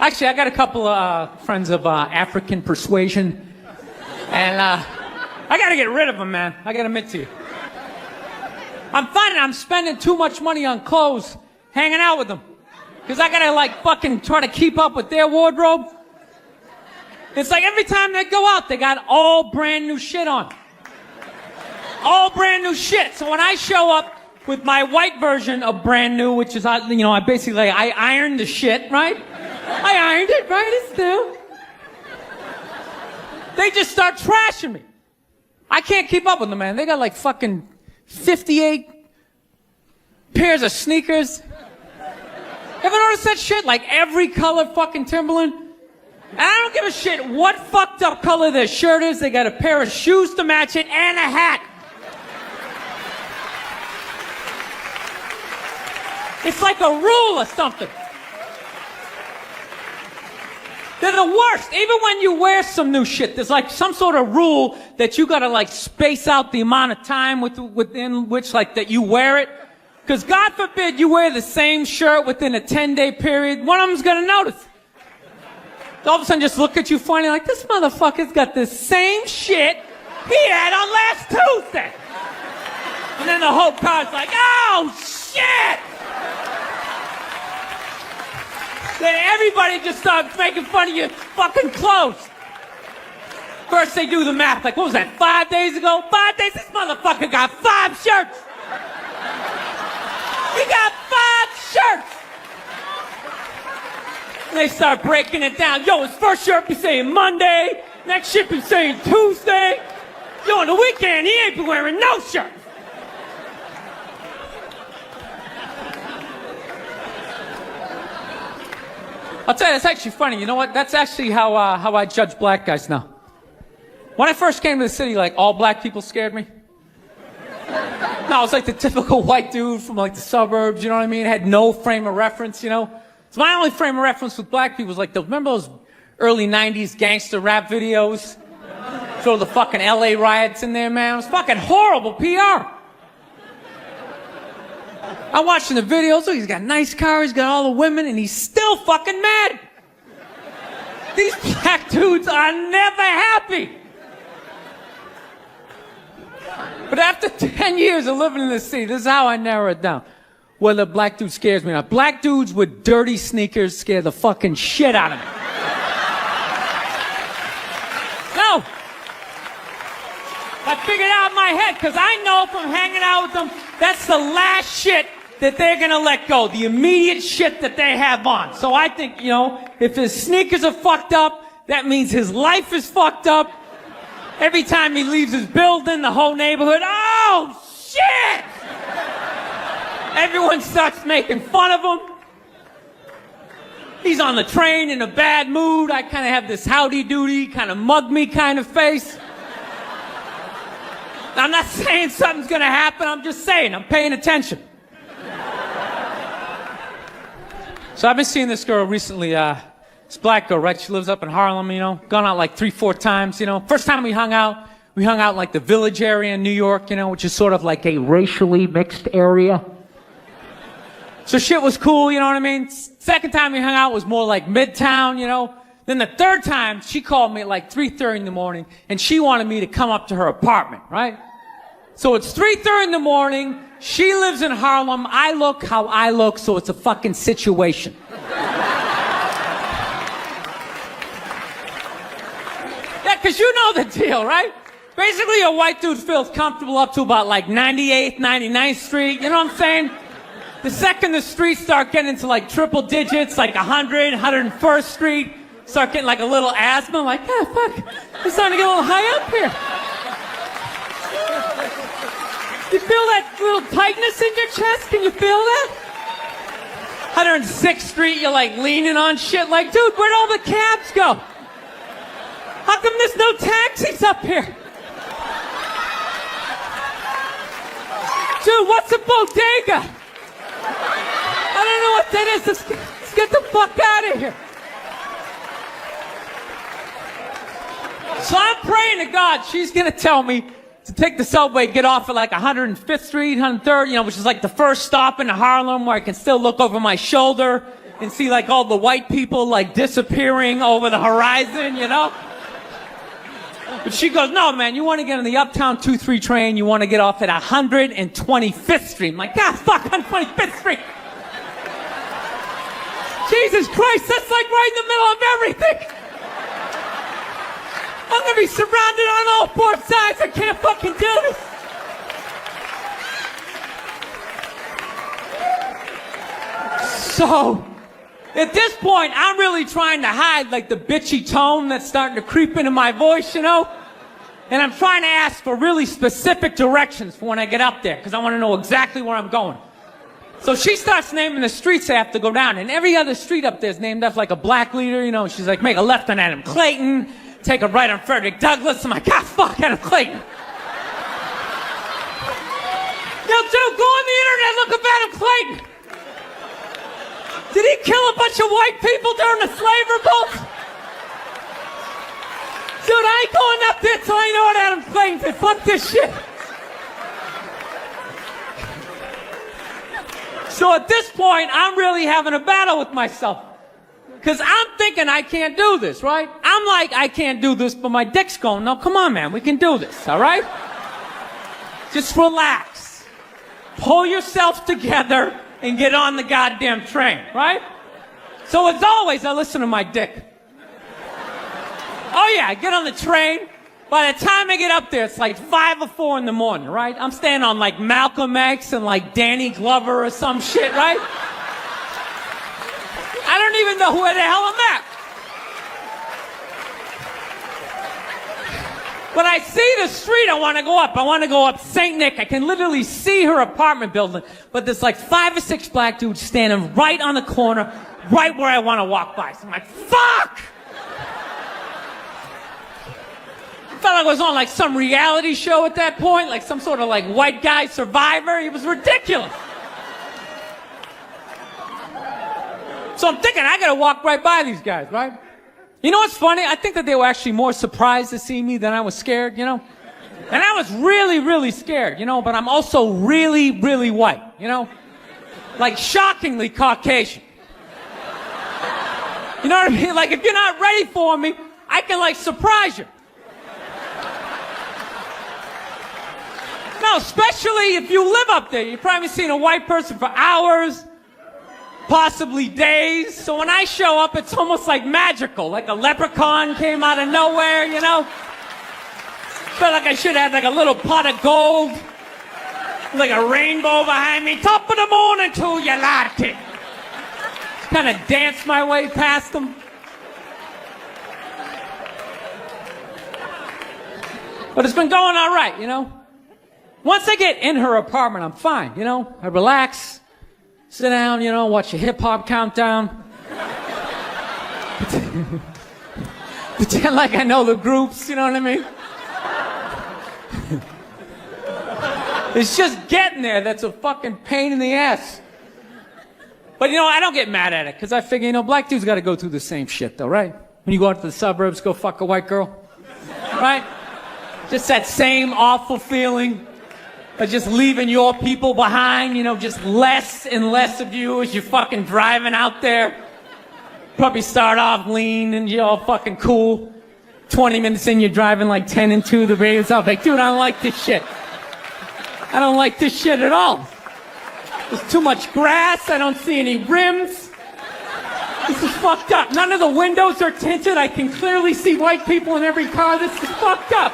Actually, I got a couple of friends of African persuasion, and I gotta get rid of them, man. I gotta admit to you. I'm finding I'm spending too much money on clothes hanging out with them. Because I gotta, like, fucking try to keep up with their wardrobe. It's like every time they go out, they got all brand new shit on. All brand new shit. So when I show up with my white version of brand new, which is, I basically, I ironed the shit, right? I ironed it, right? It's new. They just start trashing me. I can't keep up with them, man. They got like fucking 58 pairs of sneakers. Ever notice that shit? Like every color fucking Timberland? And I don't give a shit what fucked up color their shirt is. They got a pair of shoes to match it and a hat. It's like a rule or something. They're the worst. Even when you wear some new shit, there's like some sort of rule that you gotta like space out the amount of time within which like that you wear it. Because God forbid you wear the same shirt within a 10-day period, one of them's gonna notice. All of a sudden just look at you funny like, this motherfucker's got the same shit he had on last Tuesday. And then the whole crowd's like, oh shit! Then everybody just starts making fun of your fucking clothes. First they do the math, like what was that, 5 days ago? 5 days? This motherfucker got 5 shirts! He got 5 shirts! And they start breaking it down. Yo, his first shirt be saying Monday, next shirt be saying Tuesday. Yo, on the weekend, he ain't be wearing no shirt. I'll tell you, that's actually funny. You know what? That's actually how I judge black guys now. When I first came to the city, like, all black people scared me. No, I was like the typical white dude from like the suburbs, you know what I mean? Had no frame of reference, you know? So my only frame of reference with black people was like, remember those early 90s gangster rap videos? Throw the fucking LA riots in there, man. It was fucking horrible PR. I'm watching the videos, look, he's got a nice car, he's got all the women, and he's still fucking mad. These black dudes are never happy. But after 10 years of living in this city, this is how I narrow it down. Whether a black dude scares me or not. Black dudes with dirty sneakers scare the fucking shit out of me. No. I figured it out in my head, because I know from hanging out with them, that's the last shit that they're gonna let go. The immediate shit that they have on. So I think, you know, if his sneakers are fucked up, that means his life is fucked up. Every time he leaves his building, the whole neighborhood, oh, shit! Everyone starts making fun of him. He's on the train in a bad mood. I kind of have this howdy-doody, kind of mug-me kind of face. Now, I'm not saying something's gonna happen, I'm just saying, I'm paying attention. So I've been seeing this girl recently, this black girl, right? She lives up in Harlem, you know, gone out like 3-4 times, you know. First time we hung out in like the Village area in New York, you know, which is sort of like a racially mixed area. So shit was cool, you know what I mean? Second time we hung out was more like Midtown, you know. Then the third time, she called me at like 3:30 in the morning, and she wanted me to come up to her apartment, right? So it's 3:30 in the morning, she lives in Harlem, I look how I look, so it's a fucking situation. Yeah, because you know the deal, right? Basically, a white dude feels comfortable up to about like 98th, 99th Street, you know what I'm saying? The second the streets start getting into like triple digits, like 100, 101st Street, start getting like a little asthma, I'm like, yeah, fuck, it's starting to get a little high up here. You feel that little tightness in your chest? Can you feel that? 106th Street, you're like leaning on shit like, dude, where'd all the cabs go? How come there's no taxis up here? Dude, what's a bodega? I don't know what that is. Let's get the fuck out of here. So I'm praying to God she's going to tell me to take the subway, get off at like 105th Street, 103rd, you know, which is like the first stop in Harlem where I can still look over my shoulder and see like all the white people like disappearing over the horizon, you know? But she goes, no, man, you want to get on the Uptown 2-3 train, you want to get off at 125th Street. I'm like, God, fuck, 125th Street. Jesus Christ, that's like right in the middle of everything. I'm going to be surrounded on all four sides. I can't fucking do this. So, at this point, I'm really trying to hide like the bitchy tone that's starting to creep into my voice, you know? And I'm trying to ask for really specific directions for when I get up there, because I want to know exactly where I'm going. So she starts naming the streets I have to go down, and every other street up there is named after like a black leader, you know? She's like, make a left on Adam Clayton, take a right on Frederick Douglass. I'm like, God, fuck Adam Clayton. Yo, dude, go on the internet, look up Adam Clayton. Did he kill a bunch of white people during the slave revolt? Dude, I ain't going up there till I know what Adam Clayton said. Fuck this shit. So at this point, I'm really having a battle with myself. Because I'm thinking I can't do this, right? I'm like, I can't do this, but my dick's going, no, come on, man, we can do this, all right? Just relax. Pull yourself together and get on the goddamn train, right? So as always, I listen to my dick. Oh yeah, I get on the train. By the time I get up there, it's like 5 or 4 in the morning, right? I'm staying on like Malcolm X and like Danny Glover or some shit, right? I don't even know where the hell I'm at. But I see the street I want to go up. I want to go up St. Nick. I can literally see her apartment building. But there's like 5 or 6 black dudes standing right on the corner, right where I want to walk by. So I'm like, fuck! I felt like I was on like some reality show at that point, like some sort of like white guy survivor. It was ridiculous. So I'm thinking, I gotta walk right by these guys, right? You know what's funny? I think that they were actually more surprised to see me than I was scared, you know? And I was really, really scared, you know? But I'm also really, really white, you know? Like shockingly Caucasian. You know what I mean? Like if you're not ready for me, I can like surprise you. No, especially if you live up there. You've probably seen a white person for hours, possibly days. So when I show up, it's almost like magical, like a leprechaun came out of nowhere, you know? Felt like I should have like a little pot of gold, like a rainbow behind me. Top of the morning to you, latte. Kind of dance my way past them. But it's been going all right, you know? Once I get in her apartment, I'm fine, you know? I relax. Sit down, you know, watch a hip-hop countdown. Pretend like I know the groups, you know what I mean? It's just getting there that's a fucking pain in the ass. But, you know, I don't get mad at it, because I figure, you know, black dudes got to go through the same shit, though, right? When you go out to the suburbs, go fuck a white girl. Right? Just that same awful feeling. But just leaving your people behind, you know, just less and less of you as you're fucking driving out there. Probably start off lean and you're all fucking cool. 20 minutes in, you're driving like 10 and 2, the radio's off. Like, dude, I don't like this shit. I don't like this shit at all. There's too much grass, I don't see any rims. This is fucked up. None of the windows are tinted. I can clearly see white people in every car. This is fucked up.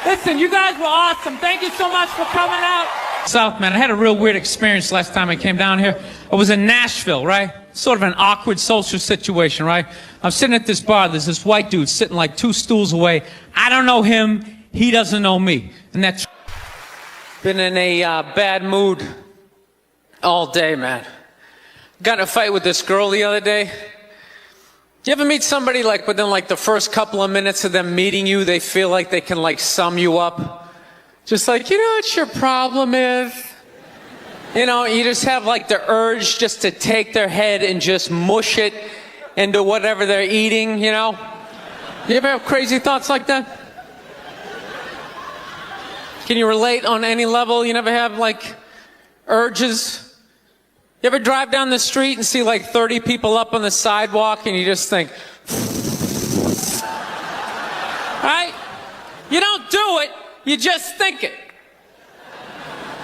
Listen, you guys were awesome. Thank you so much for coming out. South, man, I had a real weird experience last time I came down here. I was in Nashville, right? Sort of an awkward social situation, right? I'm sitting at this bar. There's this white dude sitting like 2 stools away. I don't know him. He doesn't know me. And that's been in a bad mood all day, man. Got in a fight with this girl the other day. You ever meet somebody like within like the first couple of minutes of them meeting you, they feel like they can like sum you up? Just like, you know what your problem is? You know, you just have like the urge just to take their head and just mush it into whatever they're eating, you know? You ever have crazy thoughts like that? Can you relate on any level? You never have like urges? You ever drive down the street and see like 30 people up on the sidewalk and you just think, right? You don't do it, you just think it.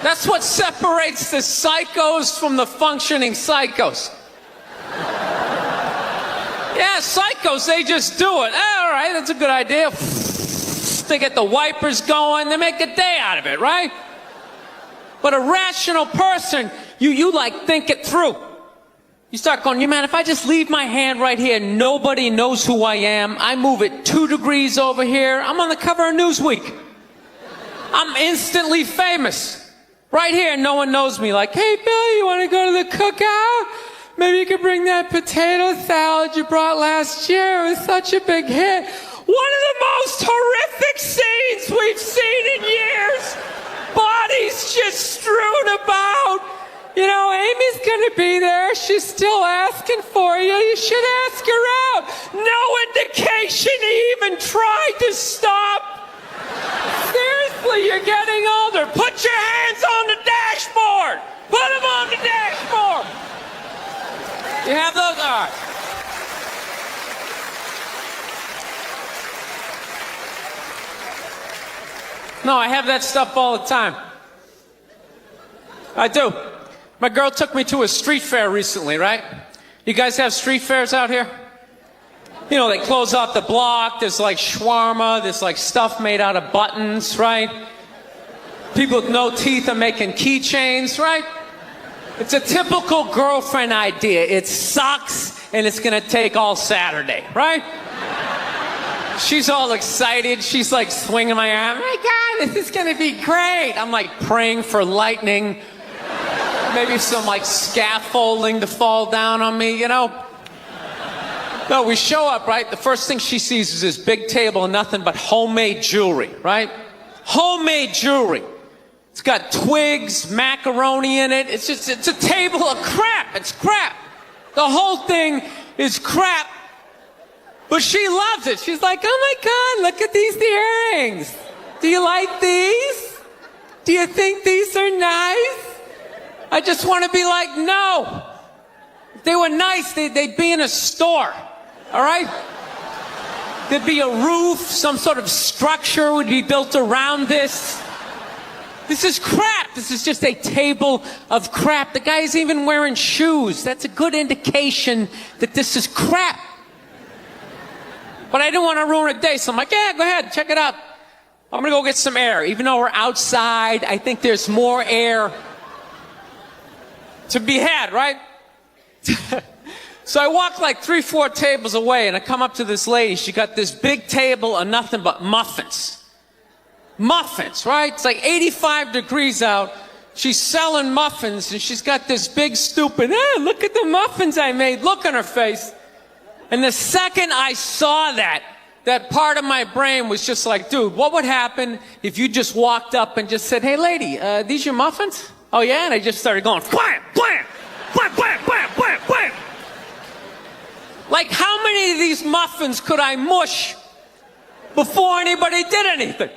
That's what separates the psychos from the functioning psychos. Yeah, psychos, they just do it. All right, that's a good idea. They get the wipers going, they make a day out of it, right? But a rational person, you like think it through. You start going, man, if I just leave my hand right here, nobody knows who I am. I move it 2 degrees over here, I'm on the cover of Newsweek. I'm instantly famous. Right here, no one knows me. Like, hey, Bill, you want to go to the cookout? Maybe you could bring that potato salad you brought last year. It was such a big hit. One of the most horrific scenes we've seen in years. Bodies just strewn about. You know, Amy's gonna be there. She's still asking for you. You should ask her out. No indication he even tried to stop. Seriously, you're getting older. Put your hands on the dashboard. Put them on the dashboard. You have those? All right. No, I have that stuff all the time. I do. My girl took me to a street fair recently, right? You guys have street fairs out here? You know, they close off the block, there's like shawarma, there's like stuff made out of buttons, right? People with no teeth are making keychains, right? It's a typical girlfriend idea. It sucks and it's gonna take all Saturday, right? She's all excited, she's like swinging my arm. Oh my God, this is gonna be great. I'm like praying for lightning, maybe some like scaffolding to fall down on me, you know? No, we show up, right? The first thing she sees is this big table and nothing but homemade jewelry, right? Homemade jewelry. It's got twigs, macaroni in it. It's a table of crap. It's crap. The whole thing is crap. But she loves it. She's like, oh my God, look at these earrings. Do you like these? Do you think these are nice? I just want to be like, no. If they were nice, they'd be in a store. All right? There'd be a roof, some sort of structure would be built around this. This is crap. This is just a table of crap. The guy's even wearing shoes. That's a good indication that this is crap. But I didn't want to ruin a day, so I'm like, yeah, go ahead, check it out. I'm going to go get some air. Even though we're outside, I think there's more air to be had, right? So I walk like 3-4 tables away and I come up to this lady. She got this big table of nothing but muffins. Muffins, right? It's like 85 degrees out. She's selling muffins and she's got this big stupid, look at the muffins I made, look on her face. And the second I saw that part of my brain was just like, dude, what would happen if you just walked up and just said, hey lady, these your muffins? Oh yeah? And I just started going, blam, blam, blam, blam, blam, blam, blam. Like, how many of these muffins could I mush before anybody did anything?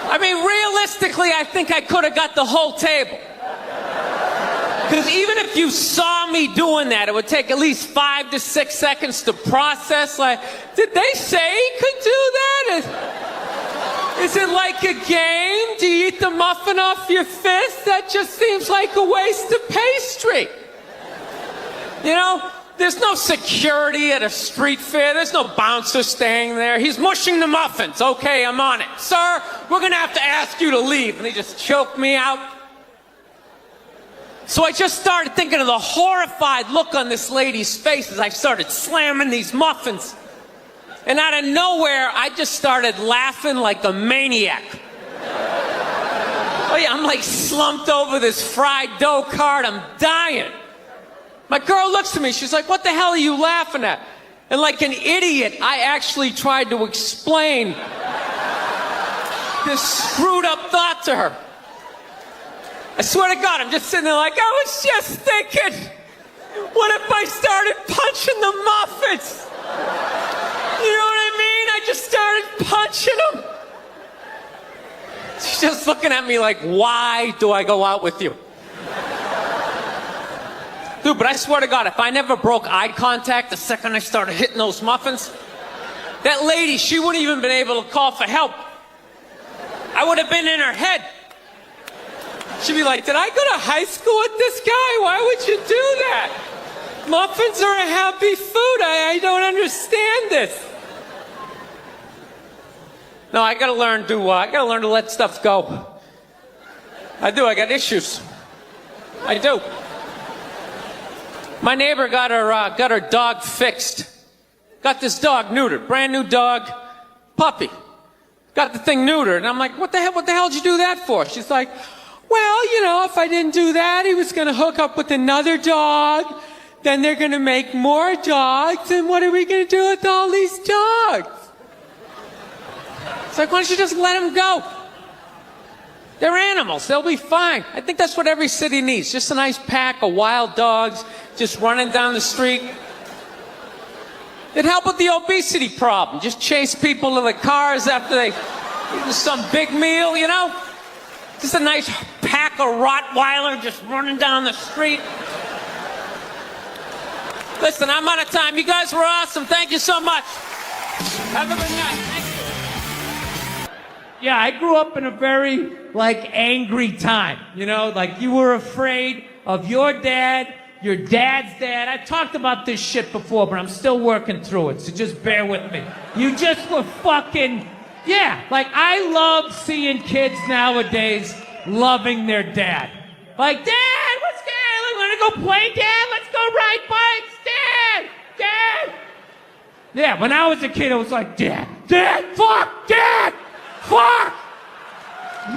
I mean, realistically, I think I could have got the whole table. Because even if you saw me doing that, it would take at least 5 to 6 seconds to process. Like, did they say he could do that? Is it like a game? Do you eat the muffin off your fist? That just seems like a waste of pastry. You know, there's no security at a street fair. There's no bouncer staying there. He's mushing the muffins. Okay, I'm on it. Sir, we're going to have to ask you to leave. And they just choke me out. So I just started thinking of the horrified look on this lady's face as I started slamming these muffins. And out of nowhere, I just started laughing like a maniac. Oh yeah, I'm like slumped over this fried dough cart. I'm dying. My girl looks at me, she's like, what the hell are you laughing at? And like an idiot, I actually tried to explain this screwed up thought to her. I swear to God, I'm just sitting there like, I was just thinking, what if I started punching the muffins? You know what I mean? I just started punching them. She's just looking at me like, why do I go out with you? Dude, but I swear to God, if I never broke eye contact the second I started hitting those muffins, that lady, she wouldn't even been able to call for help. I would have been in her head. She'd be like, did I go to high school with this guy? Why would you do that? Muffins are a happy food. I don't understand this. No, I gotta learn to let stuff go. I do, I got issues. I do. My neighbor got her dog fixed. Got this dog neutered, brand new dog, puppy. Got the thing neutered, and I'm like, what the hell did you do that for? She's like, well, you know, if I didn't do that, he was gonna hook up with another dog, then they're gonna make more dogs, and what are we gonna do with all these dogs? It's like, why don't you just let them go? They're animals, they'll be fine. I think that's what every city needs, just a nice pack of wild dogs just running down the street. It'd help with the obesity problem. Just chase people to the cars after they eat some big meal, you know? Just a nice pack of Rottweiler just running down the street. Listen, I'm out of time. You guys were awesome. Thank you so much. Have a good night. Thank you. Yeah, I grew up in a very, angry time. You know, you were afraid of your dad's dad. I've talked about this shit before, but I'm still working through it, so just bear with me. You just were fucking... Yeah, I love seeing kids nowadays loving their dad. Like, Dad, what's good? Want to go play, Dad? Let's go ride bikes, Dad! Dad! Yeah, when I was a kid, it was like, Dad, fuck, Dad, fuck!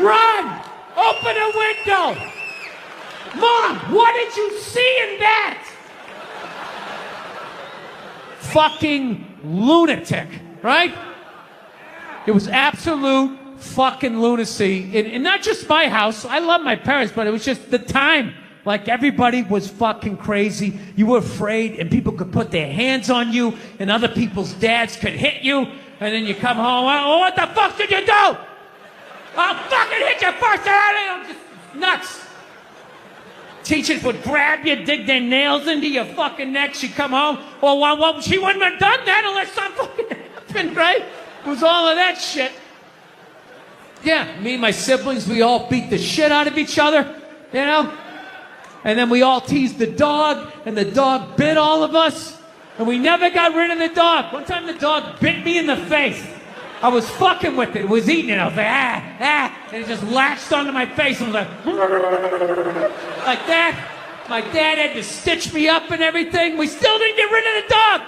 Run! Open a window! Mom, what did you see in that? Fucking lunatic, right? It was absolute fucking lunacy. And not just my house. I love my parents, but it was just the time. Everybody was fucking crazy. You were afraid, and people could put their hands on you, and other people's dads could hit you, and then you come home, oh, what the fuck did you do? I'll fucking hit you first. I'm just nuts. Teachers would grab you, dig their nails into your fucking neck. She'd come home. Well, she wouldn't have done that unless something fucking happened, right? It was all of that shit. Yeah, me and my siblings, we all beat the shit out of each other, you know? And then we all teased the dog, and the dog bit all of us, and we never got rid of the dog. One time the dog bit me in the face. I was fucking with it. It was eating it. I was like, and it just latched onto my face and was like that. My dad had to stitch me up and everything. We still didn't get rid of the dog,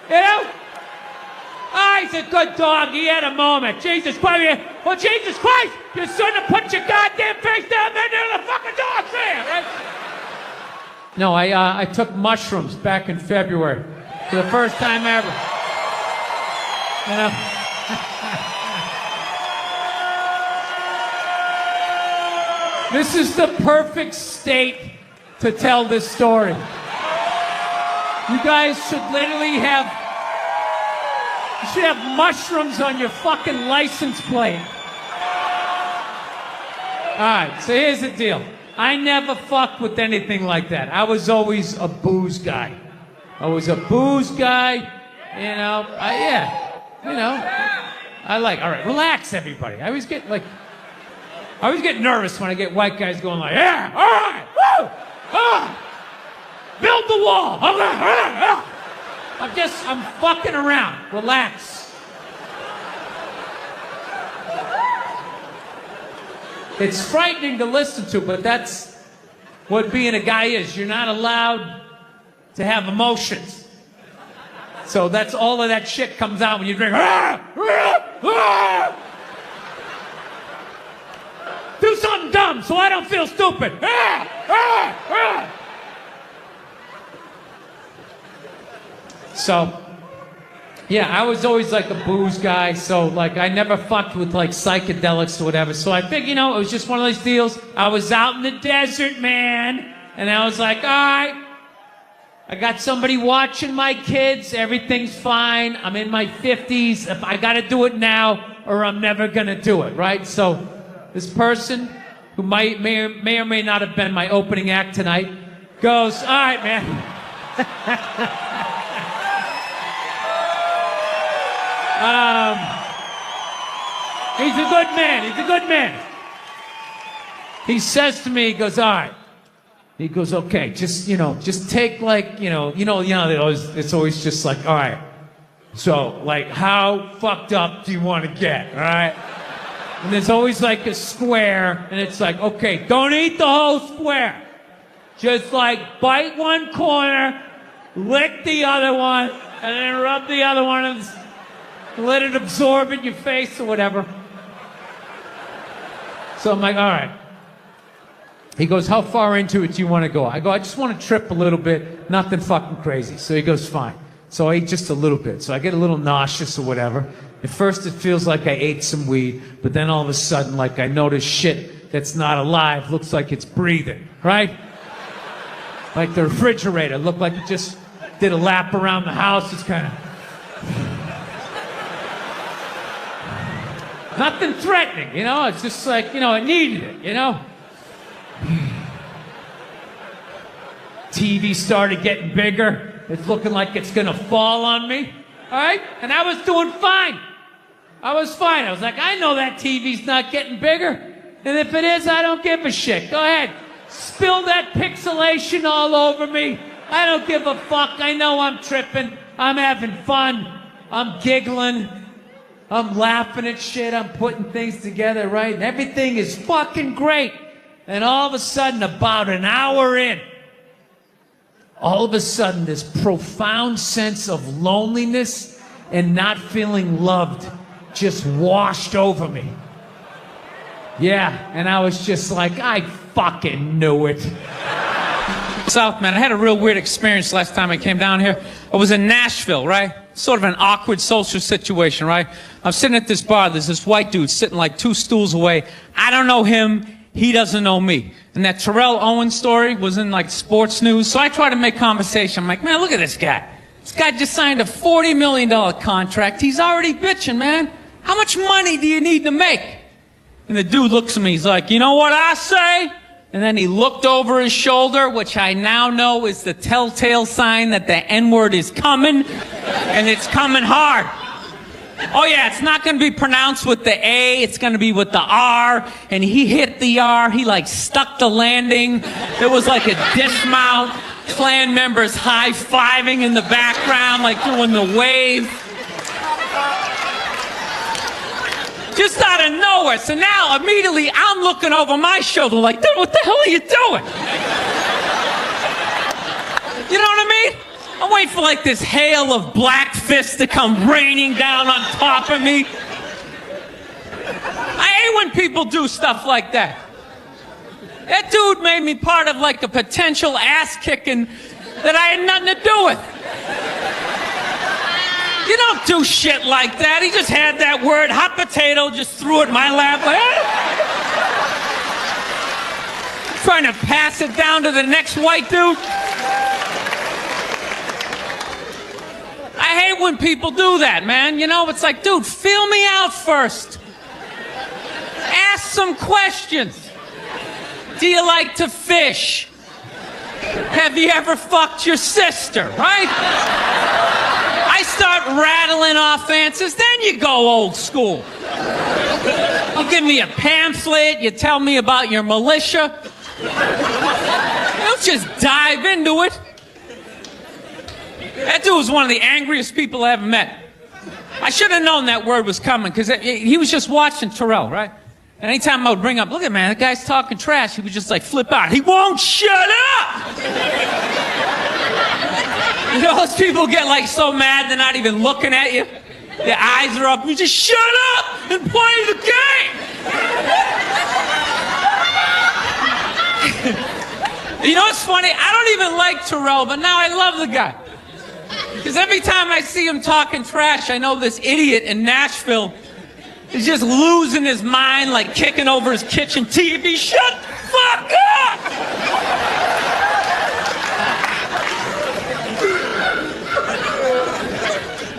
you know? He's a good dog. He had a moment. Jesus Christ. Well, Jesus Christ, you shouldn't have put your goddamn face down there near the fucking dog's there, right? No, I took mushrooms back in February for the first time ever. You know? This is the perfect state to tell this story. You guys should literally have... You should have mushrooms on your fucking license plate. Alright, so here's the deal. I never fucked with anything like that. I was always a booze guy. I was a booze guy, you know. Alright, relax everybody. I always get nervous when I get white guys going like, yeah, alright, woo, build the wall, okay, I'm fucking around. Relax. It's frightening to listen to, but that's what being a guy is. You're not allowed to have emotions. So that's all of that shit comes out when you drink. Do something dumb so I don't feel stupid. So, yeah, I was always like a booze guy, so I never fucked with psychedelics or whatever. So I figured, it was just one of those deals. I was out in the desert, man, and I was like, all right, I got somebody watching my kids, everything's fine, I'm in my 50s, if I gotta do it now or I'm never gonna do it, right? So this person, who may or may not have been my opening act tonight, goes, all right, man. He's a good man. He's a good man. He says to me, he goes, all right. He goes, okay, just take like, it's always just like, all right. So, like, how fucked up do you want to get, all right? And there's always like a square, and it's like, okay, don't eat the whole square. Just like bite one corner, lick the other one, and then rub the other one and let it absorb in your face or whatever. So I'm like, all right. He goes, how far into it do you want to go? I go, I just want to trip a little bit, nothing fucking crazy. So he goes, fine. So I ate just a little bit. So I get a little nauseous or whatever. At first it feels like I ate some weed, but then all of a sudden, like I notice shit that's not alive, looks like it's breathing, right? Like the refrigerator, looked like it just did a lap around the house. It's kind of... nothing threatening, It's just like, it needed it, TV started getting bigger. It's looking like it's gonna fall on me. All right? And I was doing fine. I was fine. I was like, I know that TV's not getting bigger. And if it is, I don't give a shit. Go ahead. Spill that pixelation all over me. I don't give a fuck. I know I'm tripping. I'm having fun. I'm giggling. I'm laughing at shit. I'm putting things together, right? And everything is fucking great. And all of a sudden, about an hour in, all of a sudden, this profound sense of loneliness and not feeling loved just washed over me. Yeah, and I was just like, I fucking knew it. South, man, I had a real weird experience last time I came down here. I was in Nashville, right? Sort of an awkward social situation, right? I'm sitting at this bar. There's this white dude sitting like 2 stools away. I don't know him. He doesn't know me. And that Terrell Owens story was in like sports news. So I try to make conversation. I'm like, man, look at this guy. This guy just signed a $40 million contract. He's already bitching, man. How much money do you need to make? And the dude looks at me. He's like, you know what I say? And then he looked over his shoulder, which I now know is the telltale sign that the N-word is coming. And it's coming hard. Oh yeah, it's not going to be pronounced with the A, it's going to be with the R, and he hit the R, he like stuck the landing, there was like a dismount, Klan members high-fiving in the background, like doing the wave. Just out of nowhere, so now immediately I'm looking over my shoulder like, dude, what the hell are you doing? You know what I mean? I'm waiting for like this hail of black fists to come raining down on top of me. I hate when people do stuff like that. That dude made me part of like a potential ass kicking that I had nothing to do with. You don't do shit like that. He just had that word, hot potato, just threw it in my lap. Like, trying to pass it down to the next white dude. I hate when people do that, man. It's like, dude, feel me out first. Ask some questions. Do you like to fish? Have you ever fucked your sister, right? I start rattling off answers, then you go old school. You give me a pamphlet, you tell me about your militia. You don't just dive into it. That dude was one of the angriest people I ever met. I should have known that word was coming, because he was just watching Terrell, right? And anytime I would bring up, look at man, that guy's talking trash, he would just like flip out. He won't shut up! Those people get like so mad they're not even looking at you. Their eyes are up. You just shut up and play the game! You know what's funny? I don't even like Terrell, but now I love the guy. Because every time I see him talking trash, I know this idiot in Nashville is just losing his mind, like kicking over his kitchen TV. Shut the fuck up!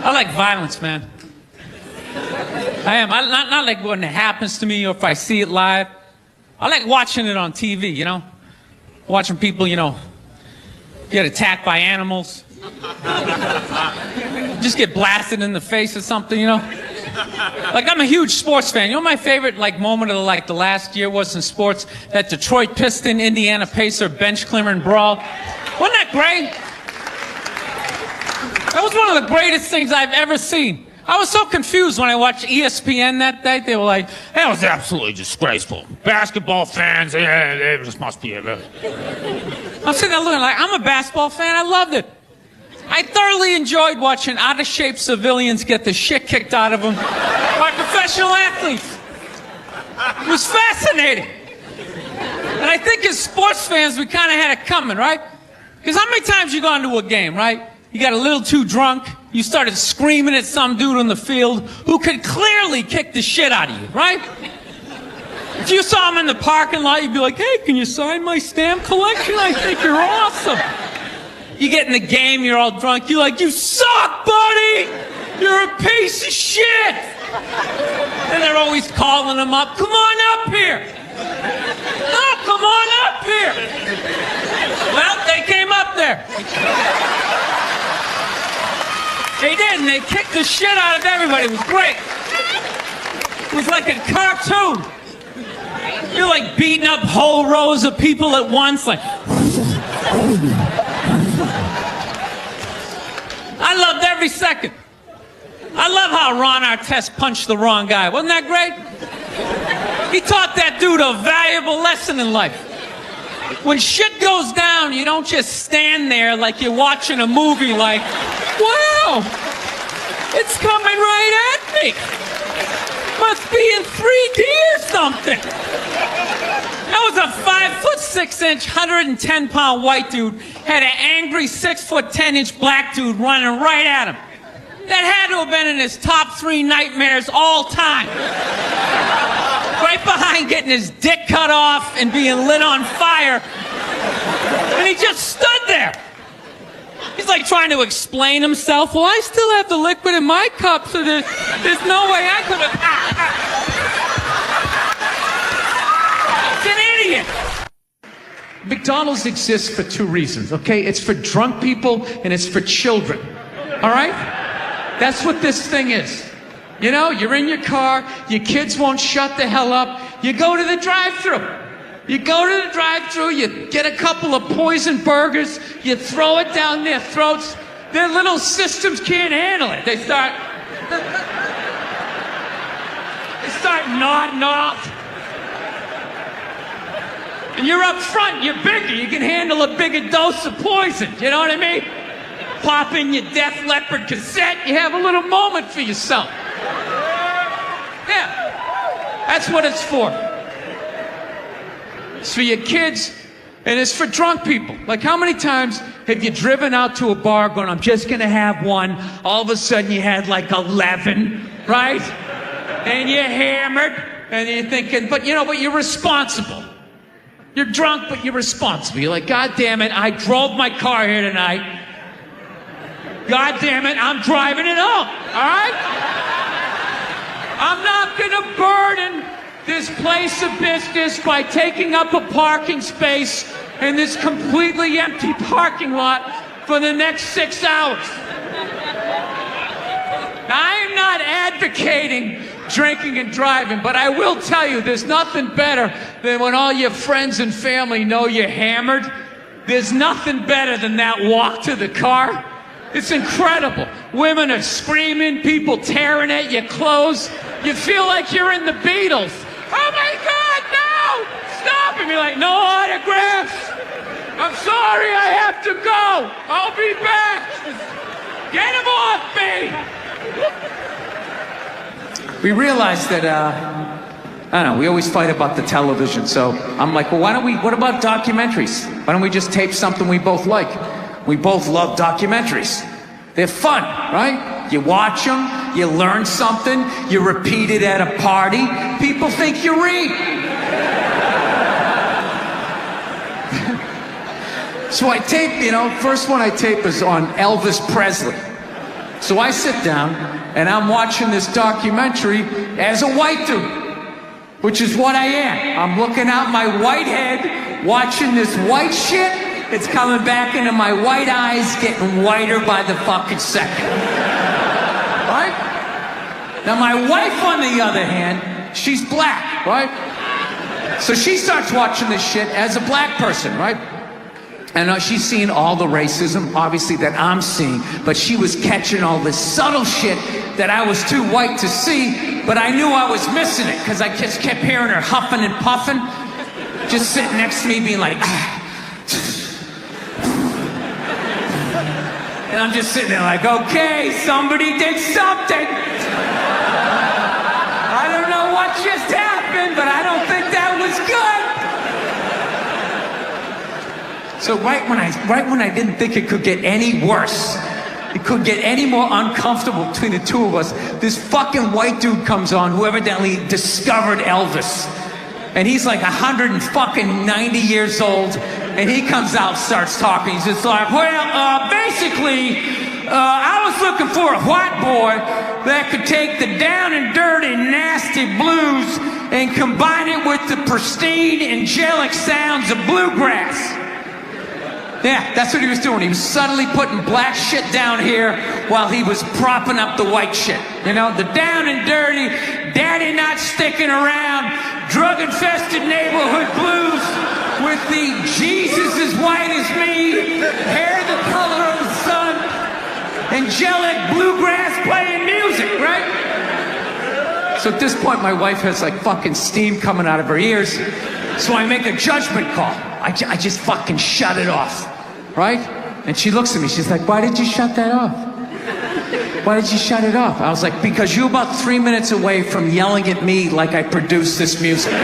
I like violence, man. I am. Not like when it happens to me or if I see it live. I like watching it on TV, Watching people, get attacked by animals. Just get blasted in the face or something, you know? Like, I'm a huge sports fan. You know my favorite, like, moment of, like, the last year was in sports? That Detroit Piston, Indiana Pacer bench clearing brawl. Wasn't that great? That was one of the greatest things I've ever seen. I was so confused when I watched ESPN that day. They were like, that was absolutely disgraceful. Basketball fans, it just must be it. I'm sitting there looking like, I'm a basketball fan. I loved it. I thoroughly enjoyed watching out-of-shape civilians get the shit kicked out of them by professional athletes. It was fascinating. And I think as sports fans, we kind of had it coming, right? Because how many times you gone to a game, right? You got a little too drunk, you started screaming at some dude on the field who could clearly kick the shit out of you, right? If you saw him in the parking lot, you'd be like, hey, can you sign my stamp collection? I think you're awesome. You get in the game, you're all drunk, you're like, you suck, buddy! You're a piece of shit! And they're always calling him up, come on up here! No, come on up here! Well, they came up there. They did, and they kicked the shit out of everybody. It was great. It was like a cartoon. You're like beating up whole rows of people at once, like... I loved every second. I love how Ron Artest punched the wrong guy. Wasn't that great? He taught that dude a valuable lesson in life. When shit goes down, you don't just stand there like you're watching a movie like, wow, it's coming right at me. Must be in 3D or something. That was a 5'6", 110-pound white dude had an angry 6'10" black dude running right at him. That had to have been in his top 3 nightmares all time. Right behind getting his dick cut off and being lit on fire. And he just stood there. He's like trying to explain himself. Well, I still have the liquid in my cup, so there's no way I could have... It's an idiot. McDonald's exists for 2 reasons, okay? It's for drunk people and it's for children, all right? That's what this thing is. You know, you're in your car, your kids won't shut the hell up, you go to the drive-thru. You go to the drive-thru, you get a couple of poison burgers, you throw it down their throats, their little systems can't handle it. They start nodding off. And you're up front, you're bigger, you can handle a bigger dose of poison, you know what I mean? Pop in your Def Leppard cassette, you have a little moment for yourself. Yeah, that's what it's for. It's for your kids, and it's for drunk people. Like, how many times have you driven out to a bar going, I'm just gonna have one, all of a sudden you had like 11, right? And you're hammered, and you're thinking, but you're responsible. You're drunk, but you're responsible. You're like, God damn it, I drove my car here tonight. God damn it, I'm driving it home, all right? I'm not gonna burden this place of business by taking up a parking space in this completely empty parking lot for the next 6 hours. Now, I am not advocating drinking and driving, but I will tell you, there's nothing better than when all your friends and family know you're hammered. There's nothing better than that walk to the car. It's incredible. Women are screaming, people tearing at your clothes. You feel like you're in the Beatles. Oh my God, no! Stop! And you're like, no autographs! I'm sorry, I have to go! I'll be back! Get him off me! We realized that, I don't know, we always fight about the television, so I'm like, well, what about documentaries? Why don't we just tape something we both like? We both love documentaries. They're fun, right? You watch them, you learn something, you repeat it at a party, people think you read. So I tape, first one I tape is on Elvis Presley. So I sit down and I'm watching this documentary as a white dude, which is what I am. I'm looking out my white head, watching this white shit It's coming back into my white eyes, getting whiter by the fucking second. Right? Now my wife, on the other hand, she's black, right? So she starts watching this shit as a black person, right? And she's seeing all the racism, obviously, that I'm seeing, but she was catching all this subtle shit that I was too white to see, but I knew I was missing it, because I just kept hearing her huffing and puffing, just sitting next to me being like, ah. And I'm just sitting there like, okay, somebody did something. I don't know what just happened, but I don't think that was good. So right when I didn't think it could get any worse, it couldn't get any more uncomfortable between the two of us, this fucking white dude comes on who evidently discovered Elvis. And he's like 190 years old, and he comes out, starts talking. He's just like, well, basically, I was looking for a white boy that could take the down and dirty, nasty blues and combine it with the pristine, angelic sounds of bluegrass. Yeah, that's what he was doing. He was subtly putting black shit down here while he was propping up the white shit. You know, the down and dirty, daddy not sticking around, drug-infested neighborhood blues with the Jesus as white as me, hair the color of the sun, angelic bluegrass playing music, right? So at this point, my wife has like fucking steam coming out of her ears. So I make a judgment call. I just fucking shut it off, right? And she looks at me, she's like, why did you shut that off? Why did you shut it off? I was like, because you're about 3 minutes away from yelling at me like I produced this music.